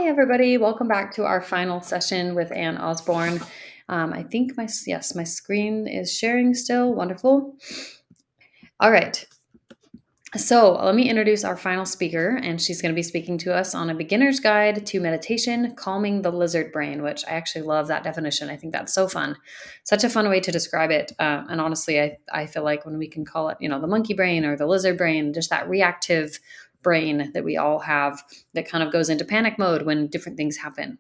everybody. Welcome back to our final session with Ann Osborn. I think my screen is sharing still. Wonderful. All right. So let me introduce our final speaker, and she's going to be speaking to us on a beginner's guide to meditation, calming the lizard brain, which I actually love that definition. I think that's so fun. Such a fun way to describe it. And honestly, I feel like when we can call it, the monkey brain or the lizard brain, just that reactive brain that we all have that kind of goes into panic mode when different things happen.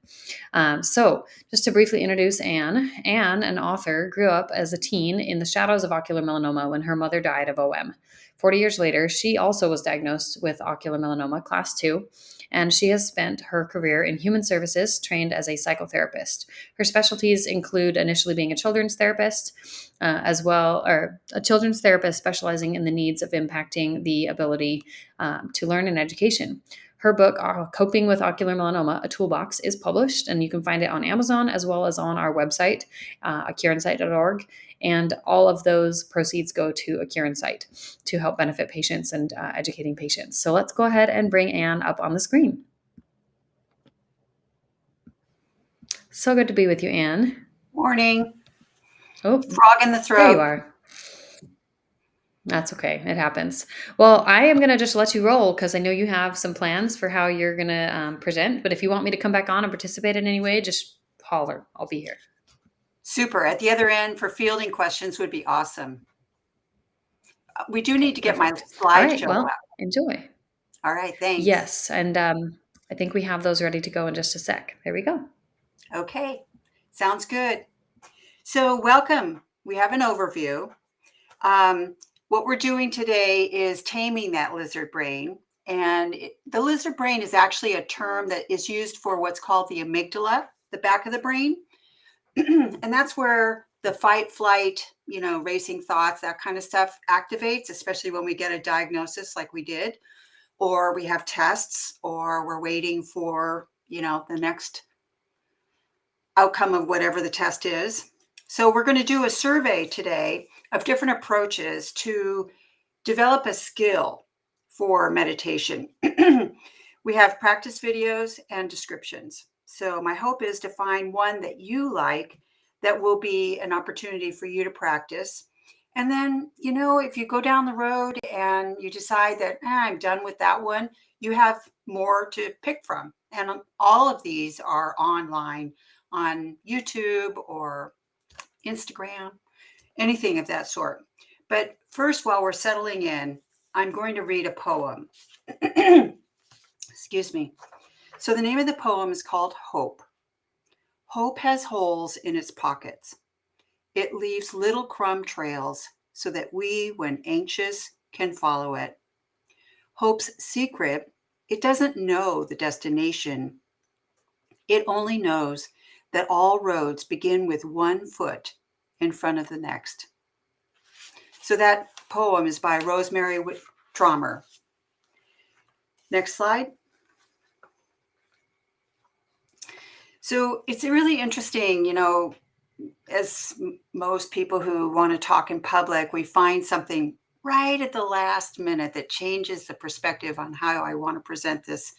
So just to briefly introduce Anne, an author, grew up as a teen in the shadows of ocular melanoma when her mother died of OM. 40 years later, she also was diagnosed with ocular melanoma, class 2, and she has spent her career in human services, trained as a psychotherapist. Her specialties include initially being a children's therapist, or a children's therapist specializing in the needs of impacting the ability to learn in education. Her book, Coping with Ocular Melanoma, a Toolbox, is published, and you can find it on Amazon as well as on our website, acurensight.org. And all of those proceeds go to AcurenSight to help benefit patients and educating patients. So let's go ahead and bring Anne up on the screen. So good to be with you, Anne. Morning. Oh, frog in the throat. There you are. That's okay. It happens. Well, I am going to just let you roll because I know you have some plans for how you're going to present. But if you want me to come back on and participate in any way, just holler. I'll be here. Super. At the other end for fielding questions would be awesome. We do need to get my slideshow All right. Well, up. enjoy. All right. Thanks. Yes. And I think we have those ready to go in just a sec. There we go. Okay. Sounds good. So welcome. We have an overview. What we're doing today is taming that lizard brain. And the lizard brain is actually a term that is used for what's called the amygdala, the back of the brain. And that's where the fight, flight, racing thoughts, that kind of stuff activates, especially when we get a diagnosis like we did, or we have tests, or we're waiting for, the next outcome of whatever the test is. So we're going to do a survey today of different approaches to develop a skill for meditation. We have practice videos and descriptions. So my hope is to find one that you like that will be an opportunity for you to practice. And then, if you go down the road and you decide that I'm done with that one, you have more to pick from. And all of these are online on YouTube or Instagram, anything of that sort. But first, while we're settling in, I'm going to read a poem. Excuse me. So the name of the poem is called Hope. Hope has holes in its pockets. It leaves little crumb trails so that we, when anxious, can follow it. Hope's secret, it doesn't know the destination. It only knows that all roads begin with one foot in front of the next. So that poem is by Rosemary Trommer. Next slide. So it's really interesting, as most people who want to talk in public, we find something right at the last minute that changes the perspective on how I want to present this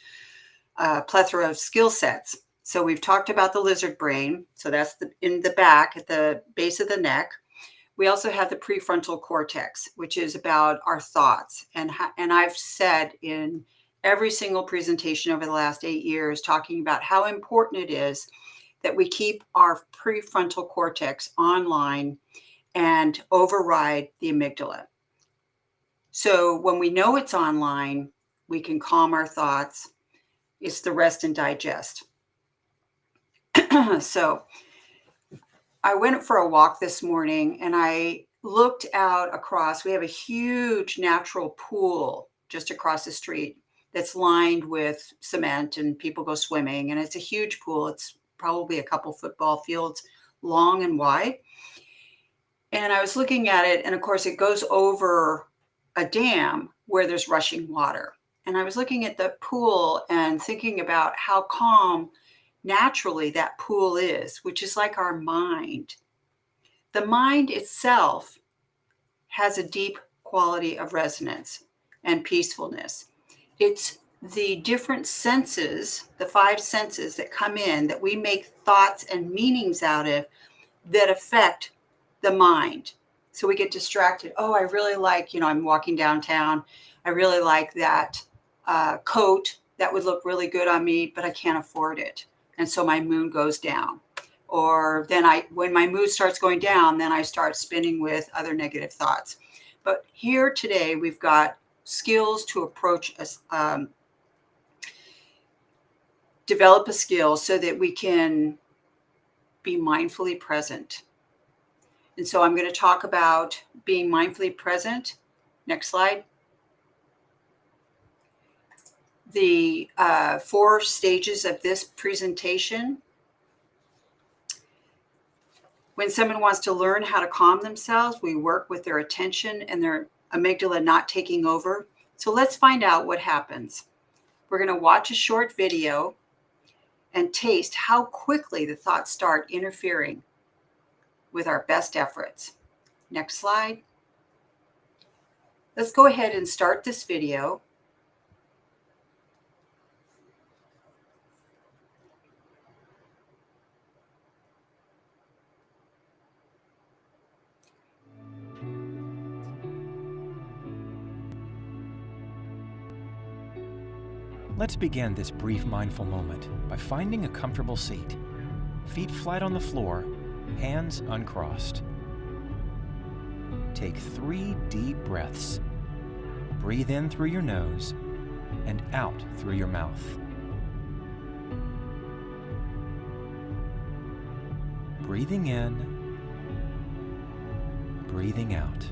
plethora of skill sets. So we've talked about the lizard brain. So that's in the back at the base of the neck. We also have the prefrontal cortex, which is about our thoughts. And I've said in every single presentation over the last 8 years, talking about how important it is that we keep our prefrontal cortex online and override the amygdala. So when we know it's online, we can calm our thoughts. It's the rest and digest. So I went for a walk this morning and I looked out across. We have a huge natural pool just across the street that's lined with cement and people go swimming. And it's a huge pool. It's probably a couple football fields long and wide. And I was looking at it, and of course it goes over a dam where there's rushing water. And I was looking at the pool and thinking about how calm naturally that pool is, which is like our mind. The mind itself has a deep quality of resonance and peacefulness. It's the different senses, the 5 senses that come in that we make thoughts and meanings out of that affect the mind. So we get distracted. Oh, I really like, I'm walking downtown. I really like that coat. That would look really good on me, but I can't afford it. And so my mood goes down. Or then when my mood starts going down, then I start spinning with other negative thoughts. But here today, we've got skills to approach us, develop a skill so that we can be mindfully present. And so I'm going to talk about being mindfully present. Next slide. The 4 stages of this presentation. When someone wants to learn how to calm themselves, we work with their attention and their amygdala not taking over. So let's find out what happens. We're going to watch a short video and taste how quickly the thoughts start interfering with our best efforts. Next slide. Let's go ahead and start this video. Let's begin this brief mindful moment by finding a comfortable seat. Feet flat on the floor, hands uncrossed. Take 3 deep breaths. Breathe in through your nose and out through your mouth. Breathing in, breathing out.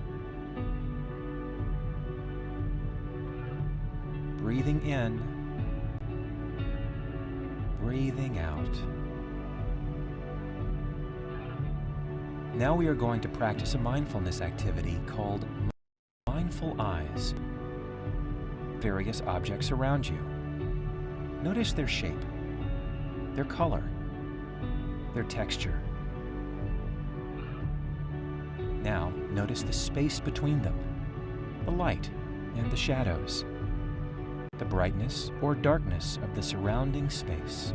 Breathing in, breathing out. Now we are going to practice a mindfulness activity called mindful eyes. Various objects around you. Notice their shape, their color, their texture. Now notice the space between them, the light and the shadows, the brightness or darkness of the surrounding space.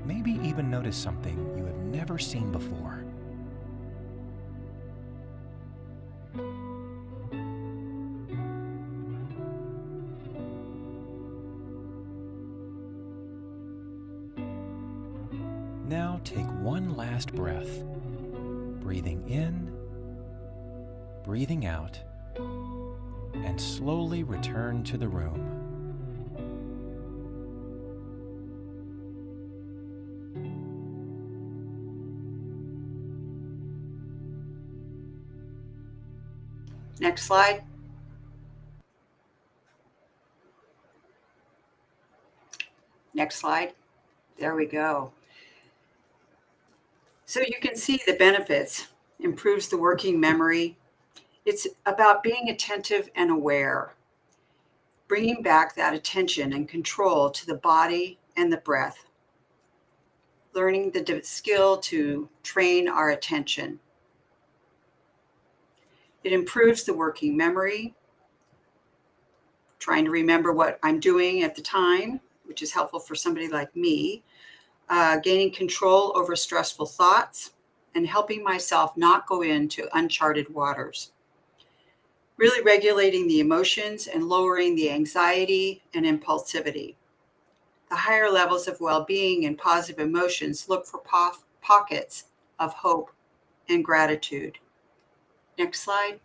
Maybe even notice something you have never seen before. Now take one last breath, breathing in, breathing out, and slowly return to the room. Next slide. Next slide. There we go. So you can see the benefits. Improves the working memory. It's about being attentive and aware, bringing back that attention and control to the body and the breath, learning the skill to train our attention. It improves the working memory, trying to remember what I'm doing at the time, which is helpful for somebody like me, gaining control over stressful thoughts, and helping myself not go into uncharted waters. Really regulating the emotions and lowering the anxiety and impulsivity. The higher levels of well-being and positive emotions look for pockets of hope and gratitude. Next slide.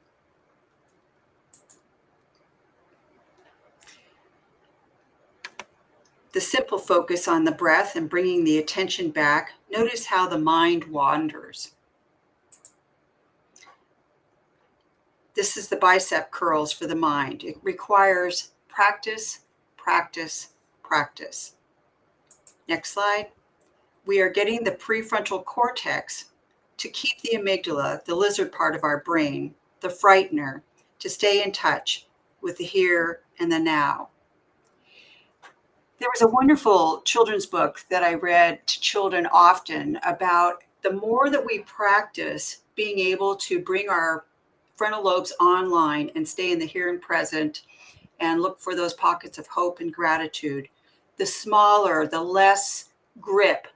The simple focus on the breath and bringing the attention back. Notice how the mind wanders. This is the bicep curls for the mind. It requires practice, practice, practice. Next slide. We are getting the prefrontal cortex to keep the amygdala, the lizard part of our brain, the frightener, to stay in touch with the here and the now. There was a wonderful children's book that I read to children often about the more that we practice being able to bring our frontal lobes online and stay in the here and present and look for those pockets of hope and gratitude, the smaller, the less grip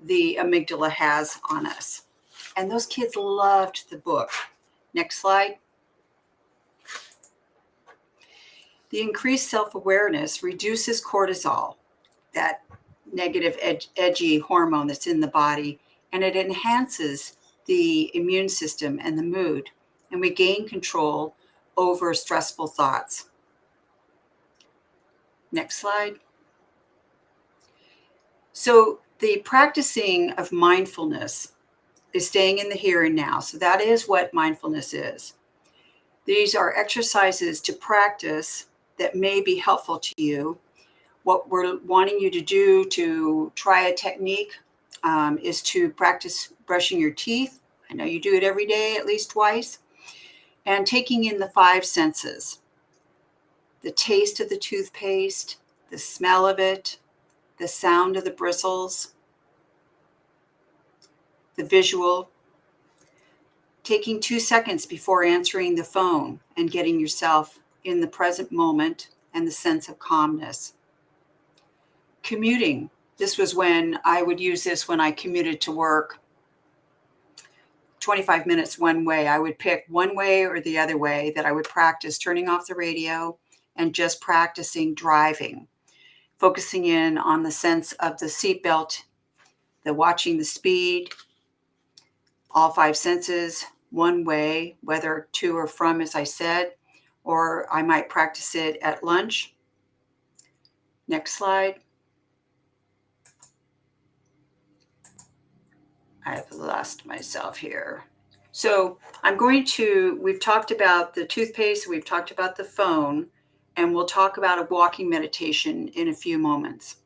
the amygdala has on us. And those kids loved the book. Next slide. The increased self-awareness reduces cortisol, that negative, edgy hormone that's in the body, and it enhances the immune system and the mood, and we gain control over stressful thoughts. Next slide. So the practicing of mindfulness is staying in the here and now. So that is what mindfulness is. These are exercises to practice that may be helpful to you. What we're wanting you to do to try a technique is to practice brushing your teeth. I know you do it every day, at least twice. And taking in the 5 senses. The taste of the toothpaste, the smell of it, the sound of the bristles, the visual. Taking 2 seconds before answering the phone and getting yourself in the present moment and the sense of calmness. Commuting. This was when I would use this when I commuted to work. 25 minutes one way. I would pick one way or the other way that I would practice turning off the radio and just practicing driving, focusing in on the sense of the seatbelt, the watching the speed, all 5 senses, one way, whether to or from, as I said, or I might practice it at lunch. Next slide. I've lost myself here. So we've talked about the toothpaste, we've talked about the phone, and we'll talk about a walking meditation in a few moments.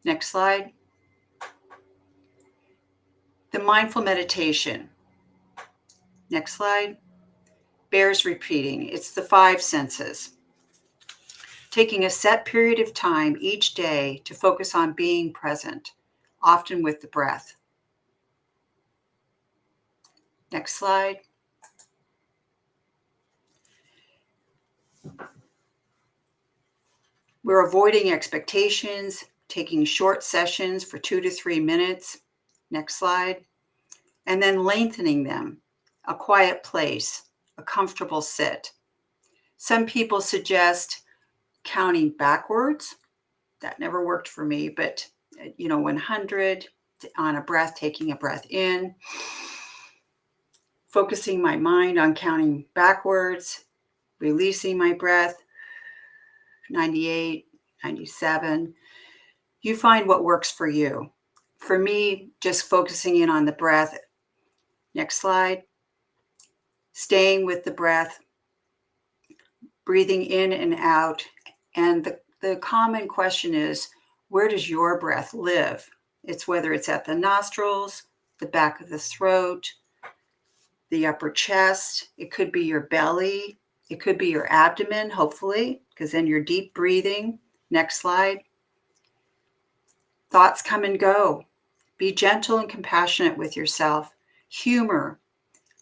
Next slide. The mindful meditation. Next slide. Bears repeating. It's the 5 senses. Taking a set period of time each day to focus on being present, often with the breath. Next slide. We're avoiding expectations, taking short sessions for 2 to 3 minutes. Next slide. And then lengthening them, a quiet place, a comfortable sit. Some people suggest counting backwards. That never worked for me, but 100 on a breath, taking a breath in, focusing my mind on counting backwards, releasing my breath, 98, 97. You find what works for you. For me, just focusing in on the breath. Next slide. Staying with the breath, breathing in and out. And the common question is, where does your breath live? It's whether it's at the nostrils, the back of the throat, the upper chest. It could be your belly. It could be your abdomen, hopefully, because then you're deep breathing. Next slide. Thoughts come and go. Be gentle and compassionate with yourself. Humor.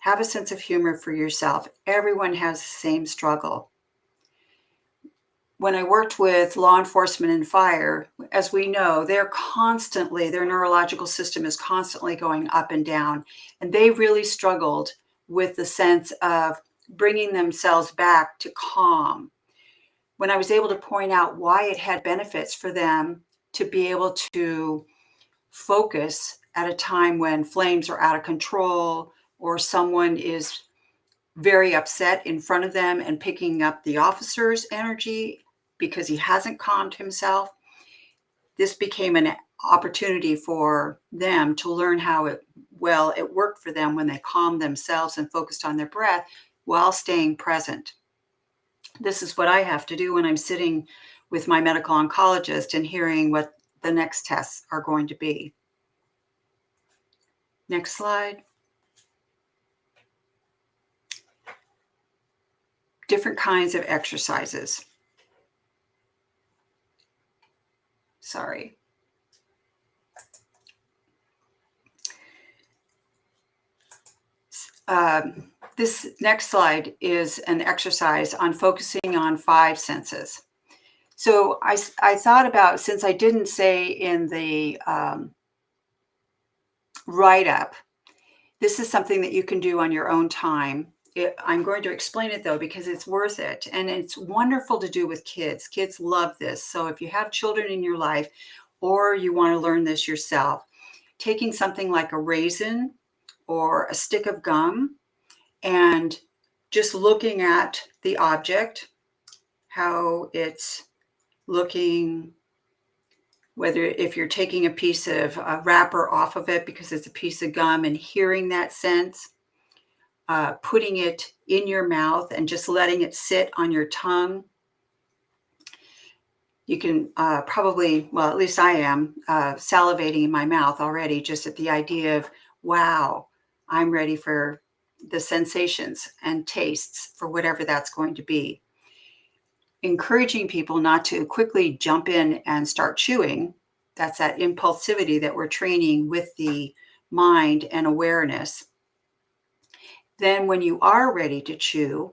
Have a sense of humor for yourself. Everyone has the same struggle. When I worked with law enforcement and fire, as we know, their neurological system is constantly going up and down. And they really struggled with the sense of bringing themselves back to calm. When I was able to point out why it had benefits for them to be able to focus at a time when flames are out of control or someone is very upset in front of them and picking up the officer's energy because he hasn't calmed himself, this became an opportunity for them to learn how it worked for them when they calmed themselves and focused on their breath while staying present. This is what I have to do when I'm sitting with my medical oncologist and hearing what the next tests are going to be. Next slide. Different kinds of exercises. Sorry. this next slide is an exercise on focusing on 5 senses. So I thought about, since I didn't say in the write-up, this is something that you can do on your own time. I'm going to explain it though, because it's worth it. And it's wonderful to do with kids. Kids love this. So if you have children in your life, or you want to learn this yourself, taking something like a raisin or a stick of gum and just looking at the object, how it's looking, whether if you're taking a piece of wrapper off of it because it's a piece of gum, and hearing that sense, putting it in your mouth and just letting it sit on your tongue. You can probably, well, at least I am, salivating in my mouth already just at the idea of, wow, I'm ready for the sensations and tastes for whatever that's going to be. Encouraging people not to quickly jump in and start chewing. That's that impulsivity that we're training with the mind and awareness. Then when you are ready to chew,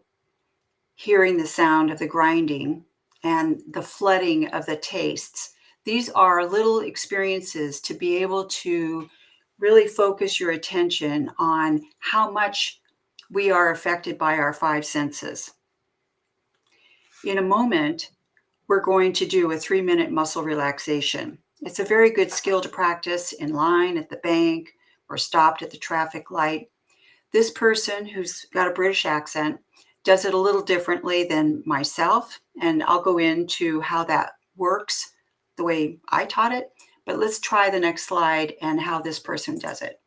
hearing the sound of the grinding and the flooding of the tastes. These are little experiences to be able to really focus your attention on how much we are affected by our 5 senses. In a moment, we're going to do a 3-minute muscle relaxation. It's a very good skill to practice in line at the bank or stopped at the traffic light. This person, who's got a British accent, does it a little differently than myself, and I'll go into how that works the way I taught it. But let's try the next slide and how this person does it.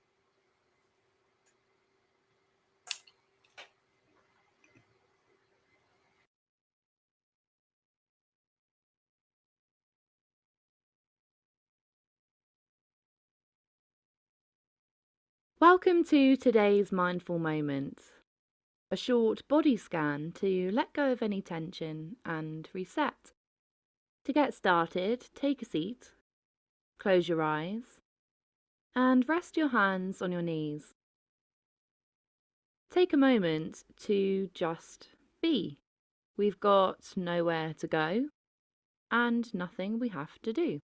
Welcome to today's mindful moment, a short body scan to let go of any tension and reset. To get started, take a seat, close your eyes, and rest your hands on your knees. Take a moment to just be. We've got nowhere to go and nothing we have to do.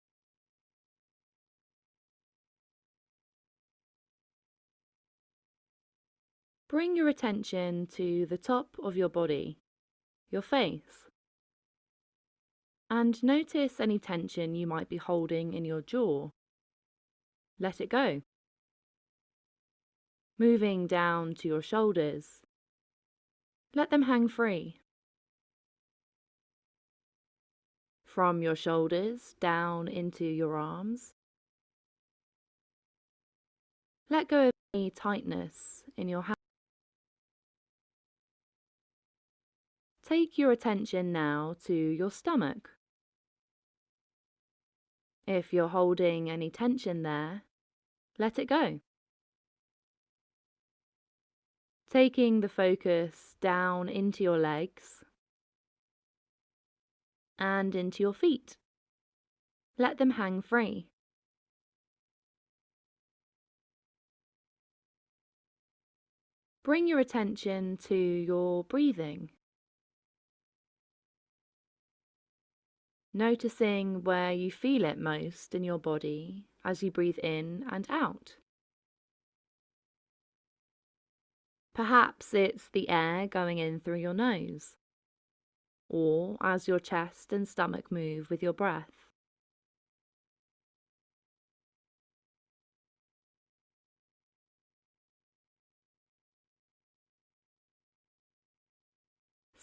Bring your attention to the top of your body, your face, and notice any tension you might be holding in your jaw. Let it go. Moving down to your shoulders, let them hang free. From your shoulders down into your arms, let go of any tightness in your hands. Take your attention now to your stomach. If you're holding any tension there, let it go. Taking the focus down into your legs and into your feet. Let them hang free. Bring your attention to your breathing. Noticing where you feel it most in your body as you breathe in and out. Perhaps it's the air going in through your nose, or as your chest and stomach move with your breath.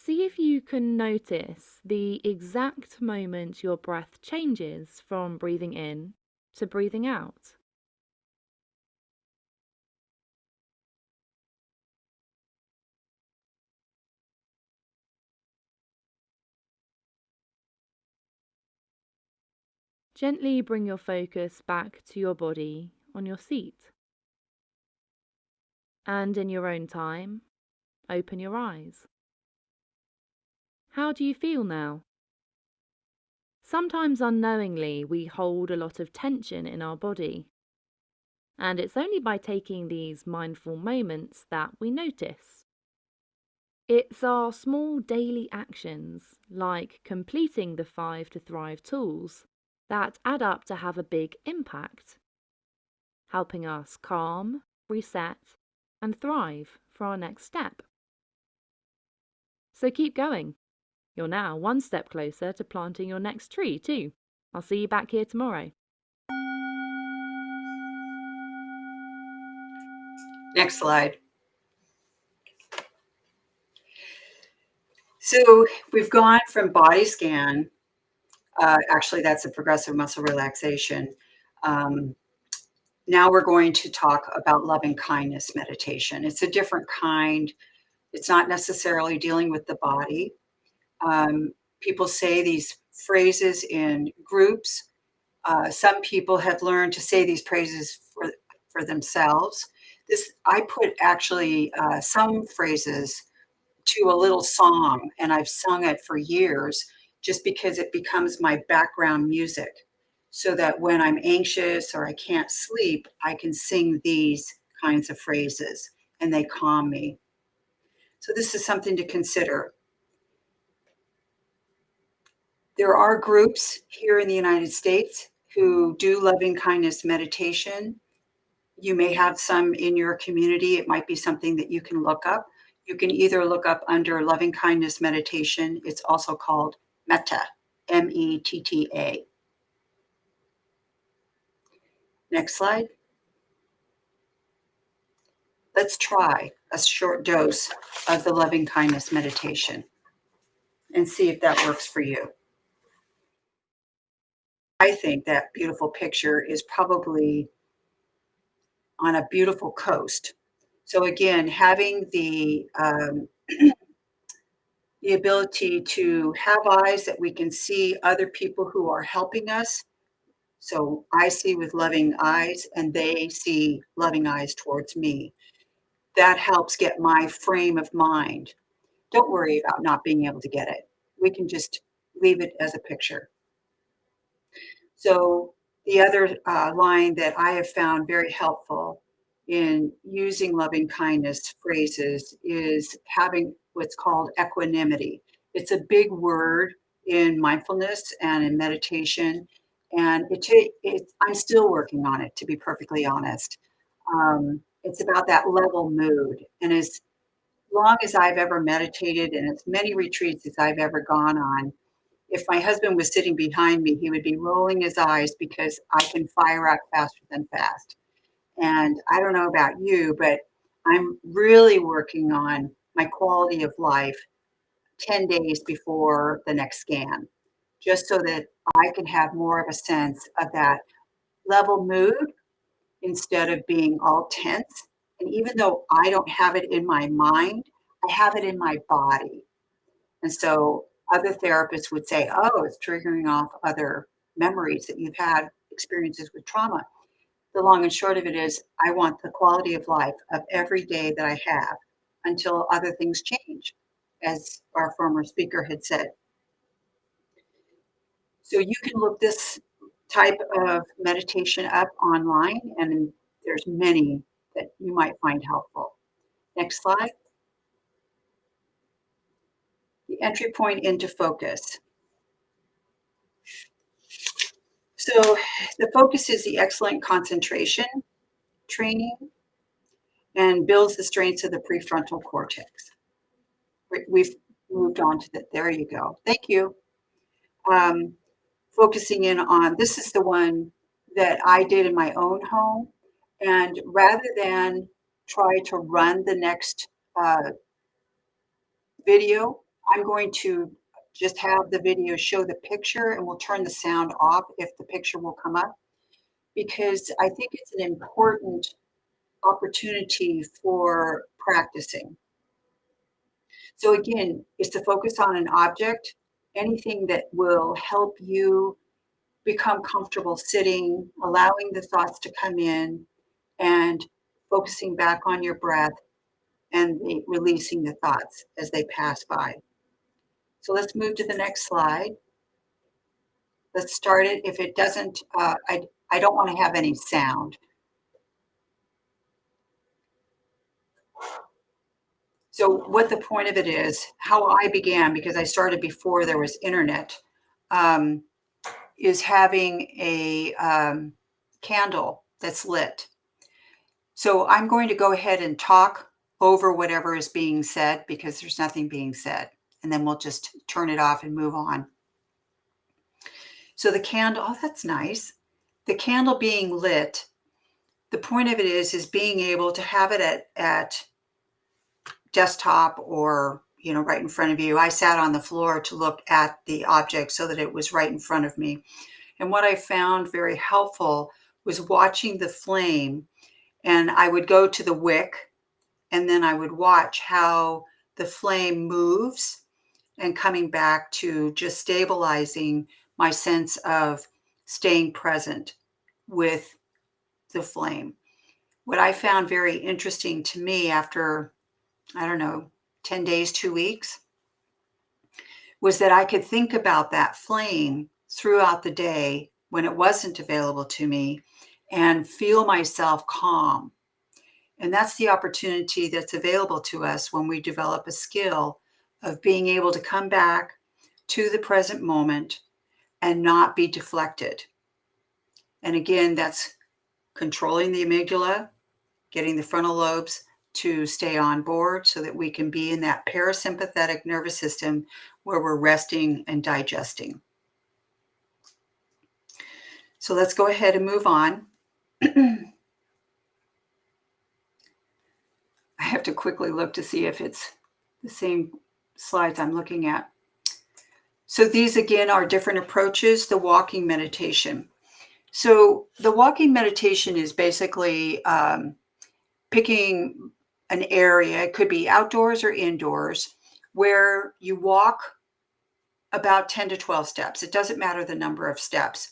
See if you can notice the exact moment your breath changes from breathing in to breathing out. Gently bring your focus back to your body on your seat. And in your own time, open your eyes. How do you feel now? Sometimes unknowingly we hold a lot of tension in our body. and it's only by taking these mindful moments that we notice. It's our small daily actions, like completing the 5 to Thrive tools, that add up to have a big impact, helping us calm, reset, and thrive for our next step. So keep going. You're now one step closer to planting your next tree, too. I'll see you back here tomorrow. Next slide. So we've gone from body scan. Actually, that's a progressive muscle relaxation. Now we're going to talk about loving kindness meditation. It's a different kind. It's not necessarily dealing with the body. People say these phrases in groups. Some people have learned to say these phrases for themselves. I put actually some phrases to a little song, and I've sung it for years just because it becomes my background music. So that when I'm anxious or I can't sleep, I can sing these kinds of phrases and they calm me. So this is something to consider. There are groups here in the United States who do loving kindness meditation. You may have some in your community. It might be something that you can look up. You can either look up under loving kindness meditation. It's also called Metta, Metta. Next slide. Let's try a short dose of the loving kindness meditation and see if that works for you. I think that beautiful picture is probably on a beautiful coast. So again, having the ability to have eyes that we can see other people who are helping us. So I see with loving eyes and they see loving eyes towards me. That helps get my frame of mind. Don't worry about not being able to get it. We can just leave it as a picture. So the other line that I have found very helpful in using loving kindness phrases is having what's called equanimity. It's a big word in mindfulness and in meditation, and I'm still working on it, to be perfectly honest. It's about that level mood, and as long as I've ever meditated and as many retreats as I've ever gone on, if my husband was sitting behind me, he would be rolling his eyes because I can fire up faster than fast. And I don't know about you, but I'm really working on my quality of life 10 days before the next scan, just so that I can have more of a sense of that level mood instead of being all tense. And even though I don't have it in my mind, I have it in my body. And so other therapists would say, oh, it's triggering off other memories that you've had experiences with trauma. The long and short of it is, I want the quality of life of every day that I have until other things change, as our former speaker had said. So you can look this type of meditation up online, and there's many that you might find helpful. Next slide. The entry point into focus. So the focus is the excellent concentration training and builds the strengths of the prefrontal cortex. We've moved on to that. There you go. Thank you. Focusing in on, this is the one that I did in my own home. And rather than try to run the next video, I'm going to just have the video show the picture and we'll turn the sound off if the picture will come up, because I think it's an important opportunity for practicing. So again, is to focus on an object, anything that will help you become comfortable sitting, allowing the thoughts to come in, and focusing back on your breath and releasing the thoughts as they pass by. So let's move to the next slide. Let's start it. If it doesn't, I don't want to have any sound. So what the point of it is, how I began, because I started before there was internet, um, is having a candle that's lit. So I'm going to go ahead and talk over whatever is being said because there's nothing being said. And then we'll just turn it off and move on. So the candle, oh, that's nice. The candle being lit, the point of it is being able to have it at desktop or, you know, right in front of you. I sat on the floor to look at the object so that it was right in front of me. And what I found very helpful was watching the flame, and I would go to the wick and then I would watch how the flame moves and coming back to just stabilizing my sense of staying present with the flame. What I found very interesting to me after, I don't know, 10 days, 2 weeks, was that I could think about that flame throughout the day when it wasn't available to me and feel myself calm. And that's the opportunity that's available to us when we develop a skill of being able to come back to the present moment and not be deflected. And again, that's controlling the amygdala, getting the frontal lobes to stay on board so that we can be in that parasympathetic nervous system where we're resting and digesting. So let's go ahead and move on. I have to quickly look to see if it's the same slides I'm looking at. So these again are different approaches, the walking meditation. So the walking meditation is basically picking an area, it could be outdoors or indoors, where you walk about 10 to 12 steps. It doesn't matter the number of steps.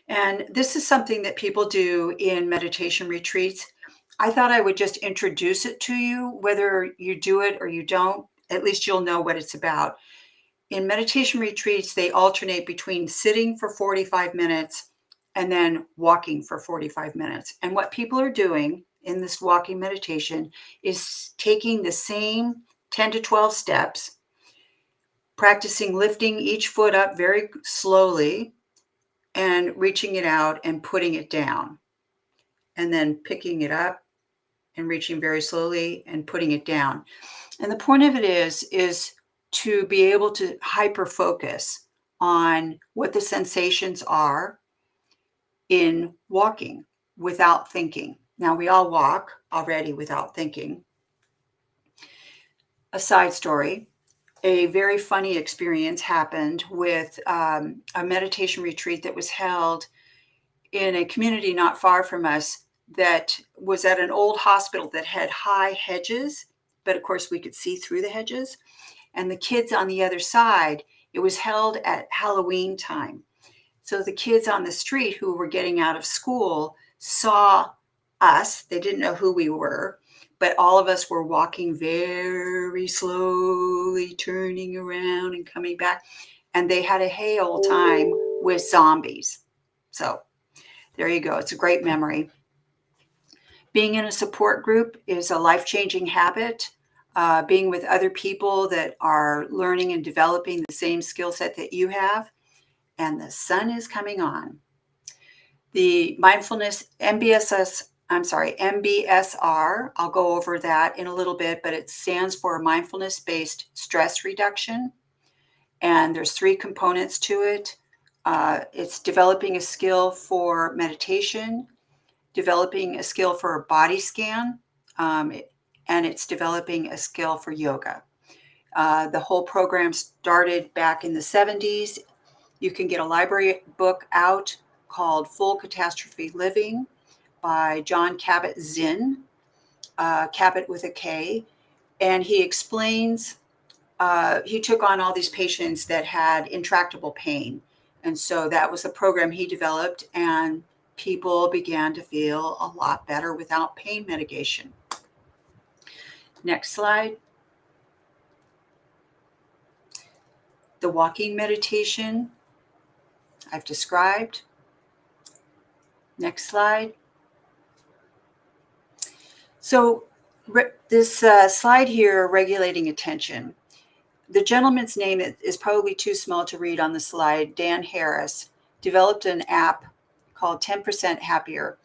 And this is something that people do in meditation retreats. I thought I would just introduce it to you, whether you do it or you don't, at least you'll know what it's about. In meditation retreats, they alternate between sitting for 45 minutes and then walking for 45 minutes. And what people are doing in this walking meditation is taking the same 10 to 12 steps, practicing lifting each foot up very slowly and reaching it out and putting it down, and then picking it up and reaching very slowly and putting it down. And the point of it is to be able to hyper focus on what the sensations are in walking without thinking. Now, we all walk already without thinking. A side story, a very funny experience happened with a meditation retreat that was held in a community not far from us that was at an old hospital that had high hedges, but of course we could see through the hedges. And the kids on the other side, it was held at Halloween time. So the kids on the street who were getting out of school saw us. They didn't know who we were, but all of us were walking very slowly, turning around and coming back. And they had a hey old time with zombies. So there you go. It's a great memory. Being in a support group is a life-changing habit. Being with other people that are learning and developing the same skill set that you have. And the sun is coming on. The mindfulness MBSR, I'll go over that in a little bit, but it stands for mindfulness-based stress reduction. And there's 3 components to it. It's developing a skill for meditation, developing a skill for a body scan, and it's developing a skill for yoga. The whole program started back in the 70s. You can get a library book out called Full Catastrophe Living by John Kabat-Zinn, Kabat with a K, and he explains, he took on all these patients that had intractable pain. And so that was the program he developed, and people began to feel a lot better without pain mitigation. Next slide. The walking meditation I've described. Next slide. So This slide here, regulating attention. The gentleman's name is probably too small to read on the slide. Dan Harris developed an app called 10% Happier.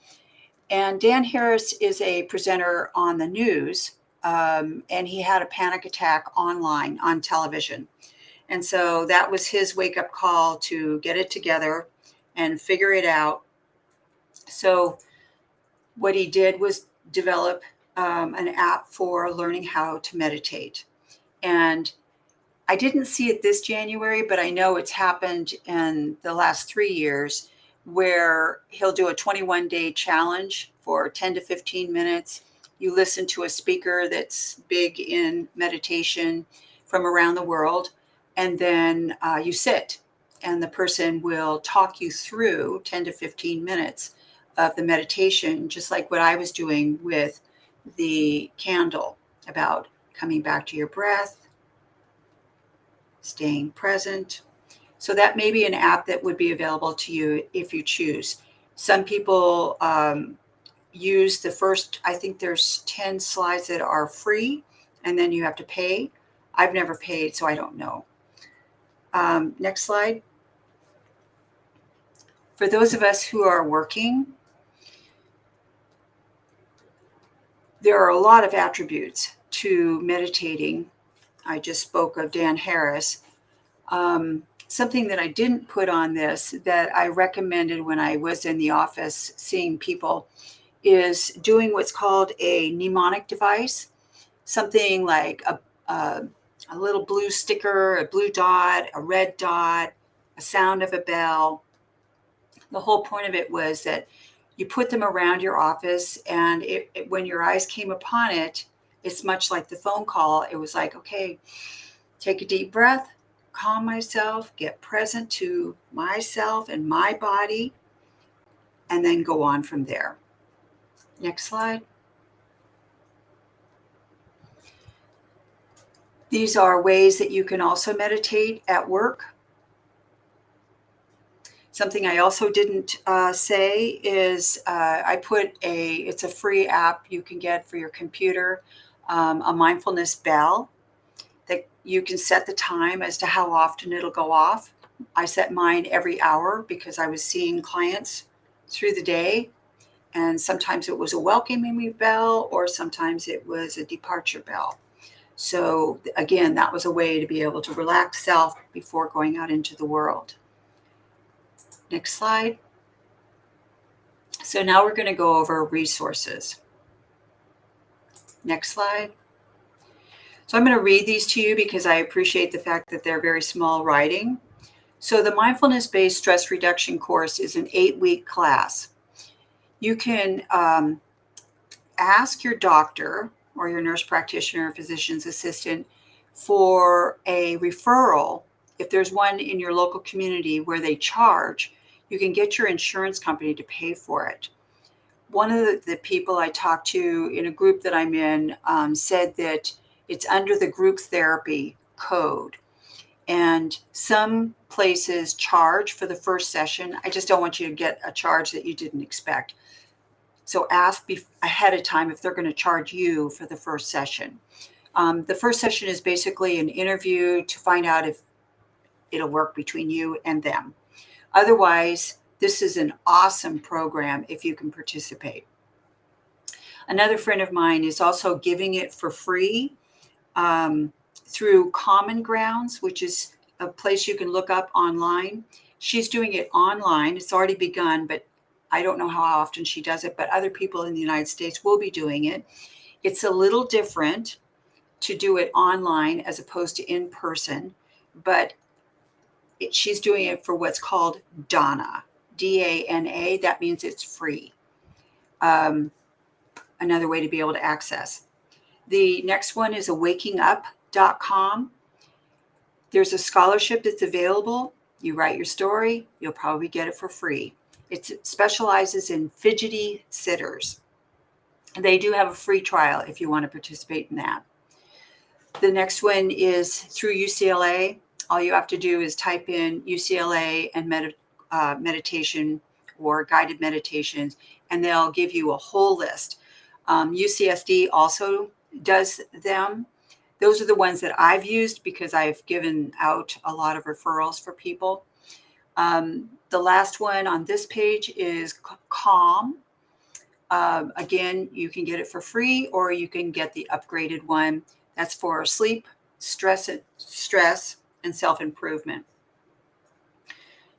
And Dan Harris is a presenter on the news, and he had a panic attack online on television. And so that was his wake up call to get it together and figure it out. So what he did was develop an app for learning how to meditate. And I didn't see it this January, but I know it's happened in the last 3 years where he'll do a 21-day challenge for 10 to 15 minutes. You listen to a speaker that's big in meditation from around the world, and then you sit, and the person will talk you through 10 to 15 minutes of the meditation, just like what I was doing with the candle, about coming back to your breath, staying present. So that may be an app that would be available to you if you choose. Some people use the first, I think there's 10 slides that are free, and then you have to pay. I've never paid, so I don't know. Next slide. For those of us who are working, there are a lot of attributes to meditating. I just spoke of Dan Harris. Something that I didn't put on this that I recommended when I was in the office seeing people is doing what's called a mnemonic device, something like a little blue sticker, a blue dot, a red dot, a sound of a bell. The whole point of it was that you put them around your office, and when your eyes came upon it, it's much like the phone call. It was like, okay, take a deep breath, calm myself, get present to myself and my body, and then go on from there. Next slide. These are ways that you can also meditate at work. Something I also didn't say is I put it's a free app you can get for your computer, a mindfulness bell that you can set the time as to how often it'll go off. I set mine every hour because I was seeing clients through the day, and sometimes it was a welcoming me bell, or sometimes it was a departure bell. So again, that was a way to be able to relax self before going out into the world. Next slide. So now we're going to go over resources. Next slide. So I'm going to read these to you because I appreciate the fact that they're very small writing. So the mindfulness-based stress reduction course is an 8-week class. You can ask your doctor or your nurse practitioner or physician's assistant for a referral. If there's one in your local community where they charge, you can get your insurance company to pay for it. One of the people I talked to in a group that I'm in said that it's under the group therapy code. And some places charge for the first session. I just don't want you to get a charge that you didn't expect. So ask ahead of time if they're going to charge you for the first session. The first session is basically an interview to find out if it'll work between you and them. Otherwise, this is an awesome program if you can participate. Another friend of mine is also giving it for free through Common Grounds, which is a place you can look up online. She's doing it online. It's already begun, but I don't know how often she does it, but other people in the United States will be doing it. It's a little different to do it online as opposed to in person, but she's doing it for what's called DANA, D-A-N-A. That means it's free. Another way to be able to access. The next one is awakingup.com. There's a scholarship that's available. You write your story, you'll probably get it for free. It specializes in fidgety sitters. They do have a free trial if you want to participate in that. The next one is through UCLA. All you have to do is type in UCLA and meditation or guided meditations, and they'll give you a whole list. UCSD also does them. Those are the ones that I've used because I've given out a lot of referrals for people. The last one on this page is Calm. Again, you can get it for free, or you can get the upgraded one. That's for sleep, stress, and self-improvement.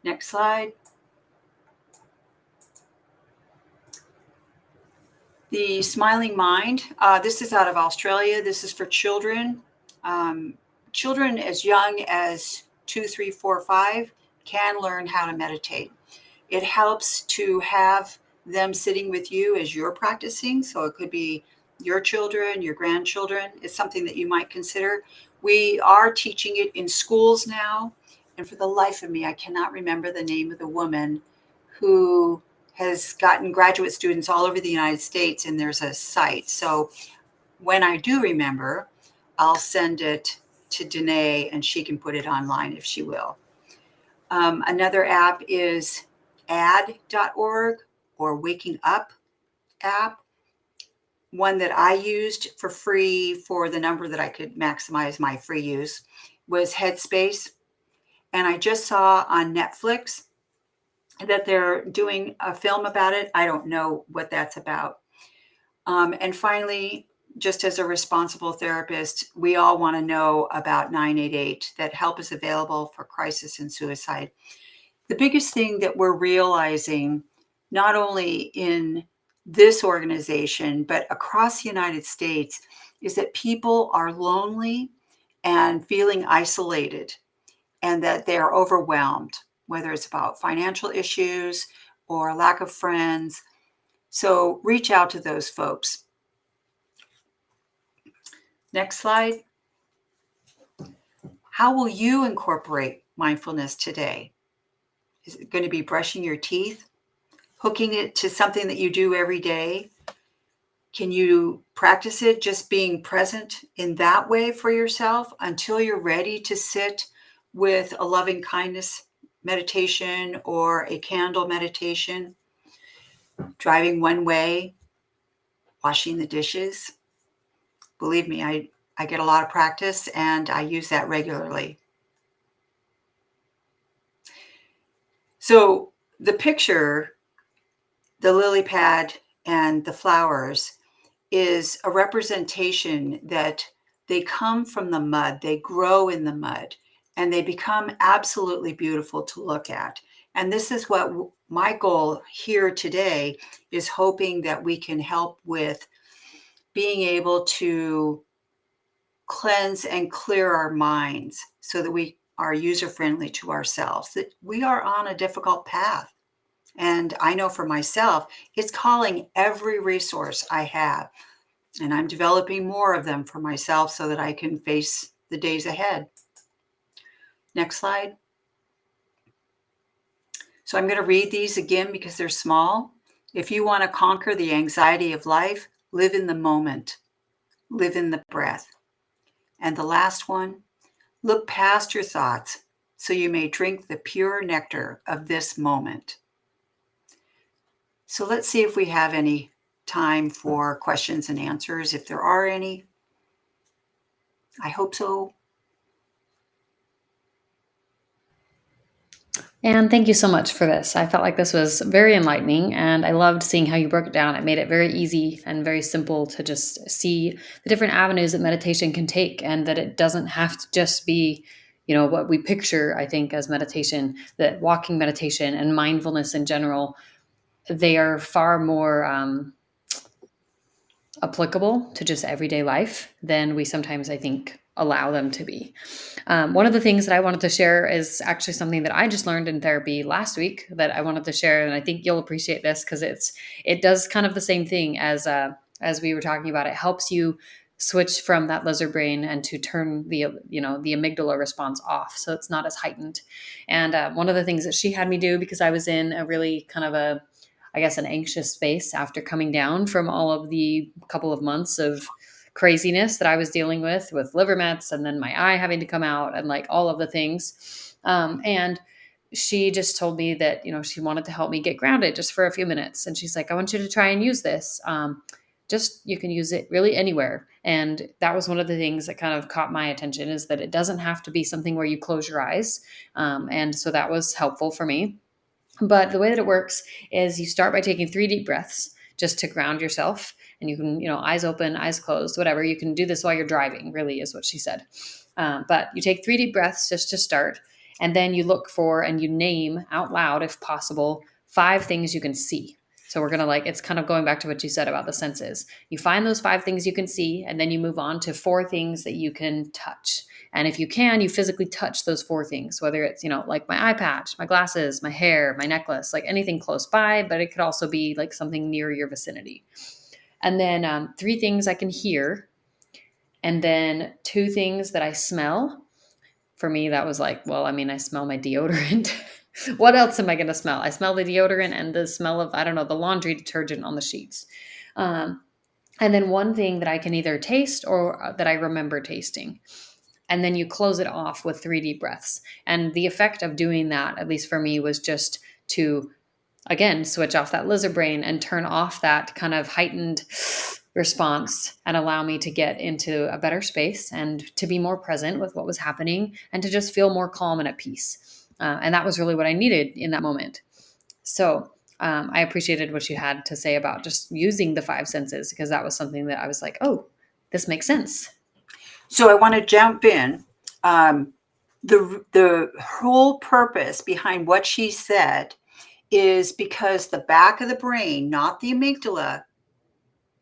Next slide. The Smiling Mind. This is out of Australia. This is for children. Children as young as 2, 3, 4, 5 can learn how to meditate. It helps to have them sitting with you as you're practicing. So it could be your children, your grandchildren. It's something that you might consider. We are teaching it in schools now. And for the life of me, I cannot remember the name of the woman who has gotten graduate students all over the United States, and there's a site. So when I do remember, I'll send it to Danae and she can put it online if she will. Another app is add.org or Waking Up app. One that I used for free for the number that I could maximize my free use was Headspace. And I just saw on Netflix that they're doing a film about it. I don't know what that's about. And finally, just as a responsible therapist, we all want to know about 988, that help is available for crisis and suicide. The biggest thing that we're realizing, not only in this organization, but across the United States, is that people are lonely and feeling isolated and that they are overwhelmed, whether it's about financial issues or lack of friends. So reach out to those folks. Next slide. How will you incorporate mindfulness today? Is it going to be brushing your teeth, hooking it to something that you do every day? Can you practice it just being present in that way for yourself until you're ready to sit with a loving kindness meditation or a candle meditation, driving one way, washing the dishes? Believe me, I get a lot of practice and I use that regularly. So the picture, the lily pad and the flowers, is a representation that they come from the mud, they grow in the mud, and they become absolutely beautiful to look at. And this is what my goal here today is, hoping that we can help with being able to cleanse and clear our minds so that we are user-friendly to ourselves, that we are on a difficult path. And I know for myself, it's calling every resource I have. And I'm developing more of them for myself so that I can face the days ahead. Next slide. So I'm going to read these again because they're small. If you want to conquer the anxiety of life, live in the moment, live in the breath. And the last one, look past your thoughts so you may drink the pure nectar of this moment. So let's see if we have any time for questions and answers, if there are any. I hope so. And thank you so much for this. I felt like this was very enlightening, and I loved seeing how you broke it down. It made it very easy and very simple to just see the different avenues that meditation can take, and that it doesn't have to just be, what we picture, I think, as meditation, that walking meditation and mindfulness in general, they are far more applicable to just everyday life than we sometimes, I think, allow them to be. One of the things that I wanted to share is actually something that I just learned in therapy last week that I wanted to share, and I think you'll appreciate this because it does kind of the same thing as we were talking about. It helps you switch from that lizard brain and to turn the amygdala response off, so it's not as heightened. And one of the things that she had me do, because I was in a really kind of an anxious space after coming down from all of the couple of months of craziness that I was dealing with liver mets, and then my eye having to come out, and like all of the things. And she just told me that, she wanted to help me get grounded just for a few minutes. And she's like, I want you to try and use this. just you can use it really anywhere. And that was one of the things that kind of caught my attention, is that it doesn't have to be something where you close your eyes. And so that was helpful for me. But the way that it works is you start by taking 3 deep breaths just to ground yourself. And you can, eyes open, eyes closed, whatever. You can do this while you're driving, really, is what she said. But you take 3 deep breaths just to start. And then you look for and you name out loud, if possible, 5 things you can see. So we're going to it's kind of going back to what you said about the senses. You find those 5 things you can see, and then you move on to 4 things that you can touch. And if you can, you physically touch those 4 things, whether it's, like my eye patch, my glasses, my hair, my necklace, like anything close by, but it could also be like something near your vicinity. And then 3 things I can hear, and then 2 things that I smell. For me, that was I smell my deodorant. What else am I going to smell? I smell the deodorant and the smell of, I don't know, the laundry detergent on the sheets. And then 1 thing that I can either taste or that I remember tasting. And then you close it off with 3 deep breaths. And the effect of doing that, at least for me, was just to, again, switch off that lizard brain and turn off that kind of heightened response and allow me to get into a better space and to be more present with what was happening and to just feel more calm and at peace. And that was really what I needed in that moment. So I appreciated what you had to say about just using the 5 senses, because that was something that I was like, oh, this makes sense. So I want to jump in. The whole purpose behind what she said is because the back of the brain, not the amygdala,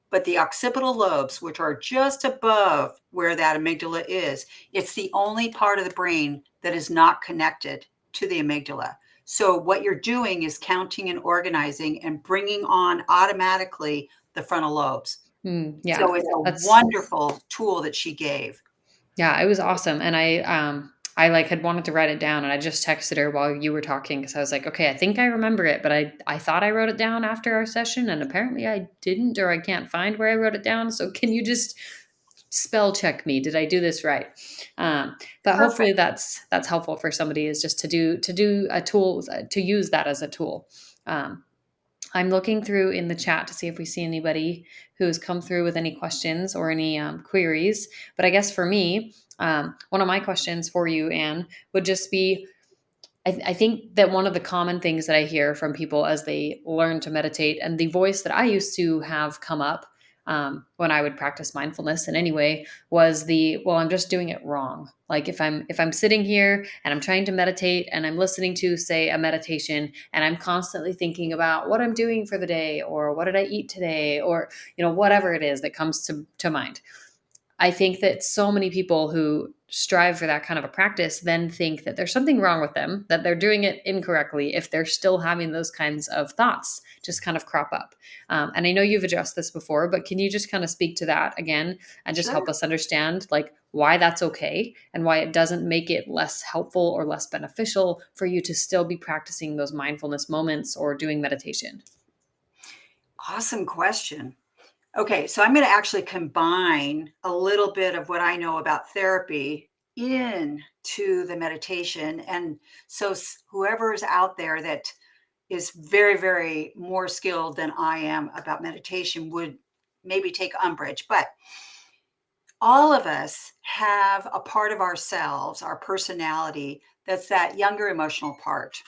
but the occipital lobes, which are just above where that amygdala is, it's the only part of the brain that is not connected to the amygdala. So what you're doing is counting and organizing and bringing on automatically the frontal lobes. Yeah, so it's a wonderful tool that she gave. Yeah, it was awesome. And I had wanted to write it down, and I just texted her while you were talking, because I was like, okay, I think I remember it, but I thought I wrote it down after our session, and apparently I didn't, or I can't find where I wrote it down. So can you just spell check me? Did I do this right? But hopefully that's helpful for somebody, is just to do a tool, to use that as a tool. I'm looking through in the chat to see if we see anybody who's come through with any questions or any queries. But I guess for me, one of my questions for you, Anne, would just be, I think that one of the common things that I hear from people as they learn to meditate, and the voice that I used to have come up when I would practice mindfulness in any way, was well, I'm just doing it wrong. Like if I'm sitting here and I'm trying to meditate and I'm listening to, say, a meditation, and I'm constantly thinking about what I'm doing for the day, or what did I eat today, or whatever it is that comes to mind. I think that so many people who strive for that kind of a practice then think that there's something wrong with them, that they're doing it incorrectly if they're still having those kinds of thoughts just kind of crop up. And I know you've addressed this before, but can you just kind of speak to that again and just help us understand why that's okay, and why it doesn't make it less helpful or less beneficial for you to still be practicing those mindfulness moments or doing meditation? Awesome question. Okay, so I'm going to actually combine a little bit of what I know about therapy into the meditation. And so whoever is out there that is very, very more skilled than I am about meditation would maybe take umbrage. But all of us have a part of ourselves, our personality, that's that younger emotional part.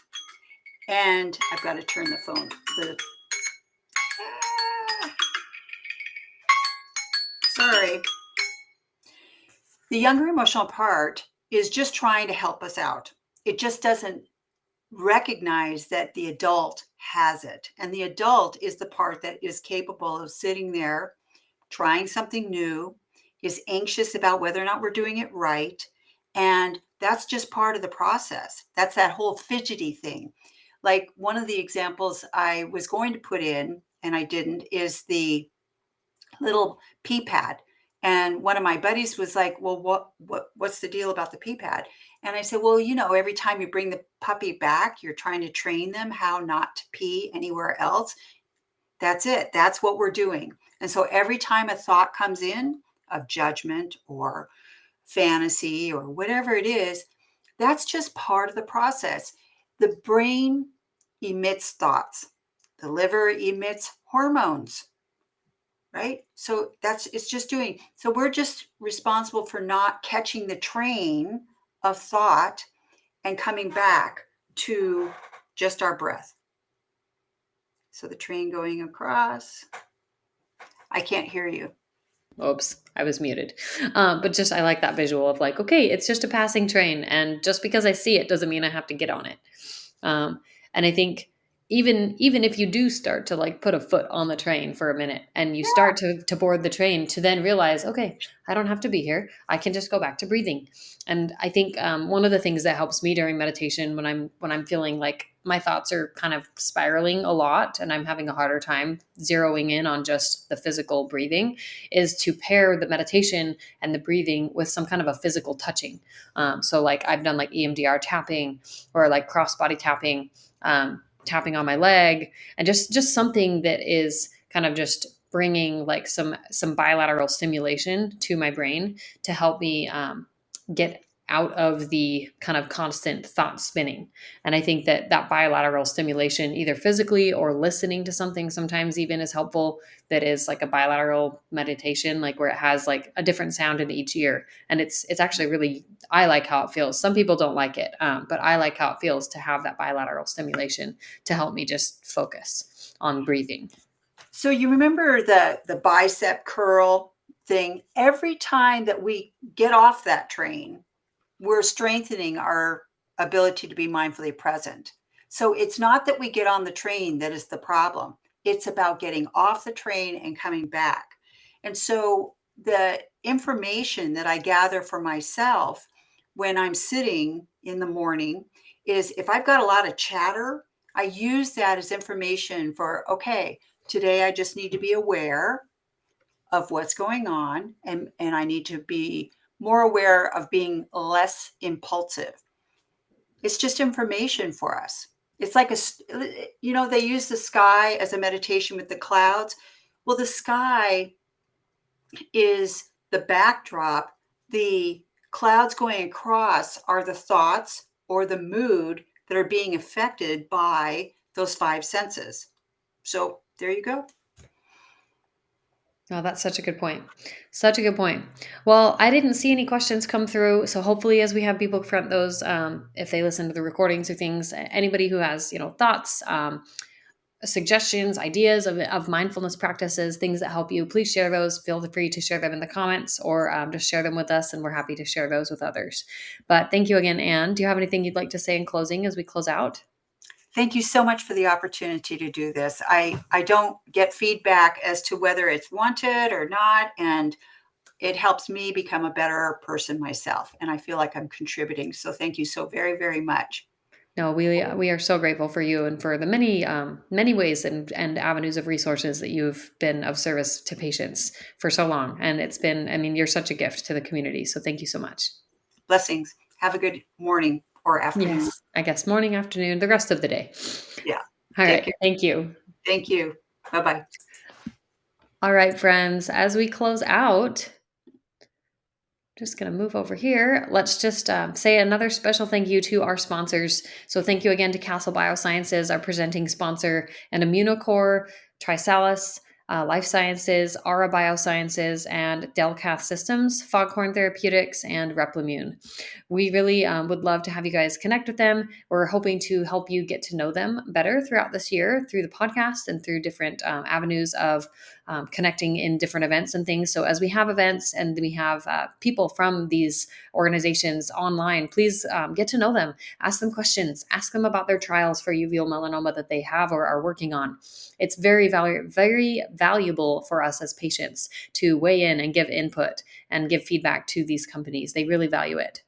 And I've got to turn the phone. Sorry. The younger emotional part is just trying to help us out. It just doesn't recognize that the adult has it. And the adult is the part that is capable of sitting there, trying something new, is anxious about whether or not we're doing it right. And that's just part of the process. That's that whole fidgety thing. Like one of the examples I was going to put in, and I didn't, is the little pee pad. And one of my buddies was like, well, what's the deal about the pee pad? And I said, well, every time you bring the puppy back, you're trying to train them how not to pee anywhere else. That's it. That's what we're doing. And so every time a thought comes in of judgment or fantasy or whatever it is, that's just part of the process. The brain emits thoughts. The liver emits hormones, right? So it's just doing. So we're just responsible for not catching the train of thought and coming back to just our breath. So the train going across. I can't hear you. Oops, I was muted. But just I like that visual of like, okay, it's just a passing train, and just because I see it doesn't mean I have to get on it. And I think even if you do start to like put a foot on the train for a minute and you start to board the train, to then realize, okay, I don't have to be here. I can just go back to breathing. And I think one of the things that helps me during meditation when I'm feeling like my thoughts are kind of spiraling a lot and I'm having a harder time zeroing in on just the physical breathing is to pair the meditation and the breathing with some kind of a physical touching. So like I've done like EMDR tapping or like cross body tapping, tapping on my leg, and just something that is kind of just bringing like some bilateral stimulation to my brain to help me get out of the kind of constant thought spinning. And I think that that bilateral stimulation, either physically or listening to something, sometimes even is helpful. That is like a bilateral meditation, like where it has like a different sound in each ear, and it's actually really, I like how it feels. Some people don't like it, but I like how it feels to have that bilateral stimulation to help me just focus on breathing. So you remember the bicep curl thing? Every time that we get off that train, we're strengthening our ability to be mindfully present. So it's not that we get on the train that is the problem. It's about getting off the train and coming back. And so the information that I gather for myself when I'm sitting in the morning is if I've got a lot of chatter, I use that as information for, okay, today I just need to be aware of what's going on, and I need to be more aware of being less impulsive. It's just information for us. It's like they use the sky as a meditation with the clouds. Well, the sky is the backdrop. The clouds going across are the thoughts or the mood that are being affected by those five senses. So there you go. Oh, that's such a good point. Such a good point. Well, I didn't see any questions come through, so hopefully, as we have people front those, if they listen to the recordings or things, anybody who has thoughts, suggestions, ideas of mindfulness practices, things that help you, please share those. Feel free to share them in the comments or just share them with us, and we're happy to share those with others. But thank you again, Anne. Do you have anything you'd like to say in closing as we close out? Thank you so much for the opportunity to do this. I don't get feedback as to whether it's wanted or not, and it helps me become a better person myself, and I feel like I'm contributing. So thank you so very, very much. No, we are so grateful for you and for the many ways and avenues of resources that you've been of service to patients for so long. And it's been, I mean, you're such a gift to the community. So thank you so much. Blessings. Have a good morning or afternoon. Yes, I guess morning, afternoon, the rest of the day. Yeah. All Take right. care. Thank you. Thank you. Bye-bye. All right, friends, as we close out, just going to move over here. Let's just say another special thank you to our sponsors. So thank you again to Castle Biosciences, our presenting sponsor, and Immunocore, Trisalis, Life Sciences, Aura Biosciences, and Delcath Systems, Foghorn Therapeutics, and Replimune. We really would love to have you guys connect with them. We're hoping to help you get to know them better throughout this year through the podcast and through different avenues of connecting in different events and things. So as we have events and we have people from these organizations online, please get to know them, ask them questions, ask them about their trials for uveal melanoma that they have or are working on. It's very valuable for us as patients to weigh in and give input and give feedback to these companies. They really value it.